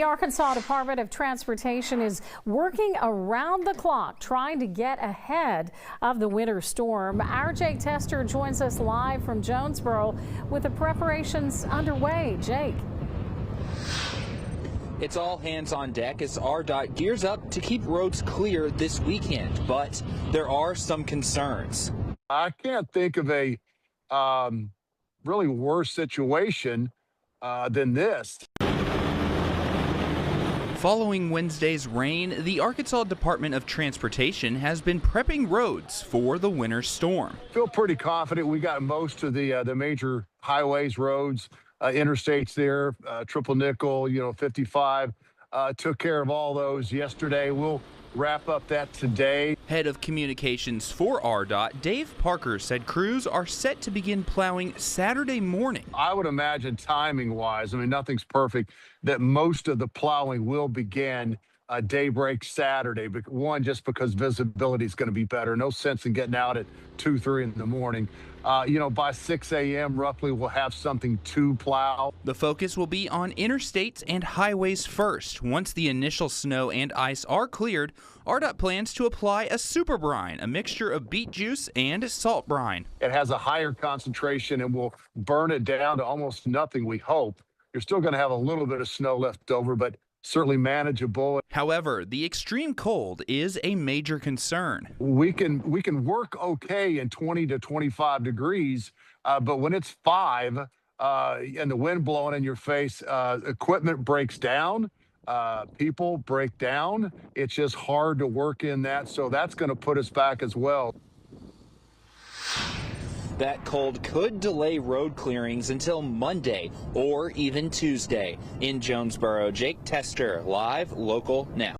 The Arkansas Department of Transportation is working around the clock trying to get ahead of the winter storm. Our Jake Tester joins us live from Jonesboro with the preparations underway. Jake. It's all hands on deck as RDOT gears up to keep roads clear this weekend, but there are some concerns. I can't think of a really worse situation than this. Following Wednesday's rain, the Arkansas Department of Transportation has been prepping roads for the winter storm. Feel pretty confident. We got most of the major highways, roads, interstates there, triple nickel, 55. Took care of all those yesterday. We'll wrap up that today. Head of Communications for RDOT, Dave Parker, said crews are set to begin plowing Saturday morning. I would imagine timing-wise, I mean, nothing's perfect, that most of the plowing will begin daybreak Saturday. But one, just because visibility is going to be better. No sense in getting out at 2, 3 in the morning. By 6 a.m. roughly, we'll have something to plow. The focus will be on interstates and highways first. Once the initial snow and ice are cleared, RDOT plans to apply a super brine, a mixture of beet juice and salt brine. It has a higher concentration and will burn it down to almost nothing, we hope. You're still going to have a little bit of snow left over, but certainly manageable. However, the extreme cold is a major concern. We can work okay in 20 to 25 degrees, but when it's 5 and the wind blowing in your face, equipment breaks down, people break down. It's just hard to work in that, so that's going to put us back as well. That cold could delay road clearings until Monday or even Tuesday. In Jonesboro, Jake Tester, live, local, now.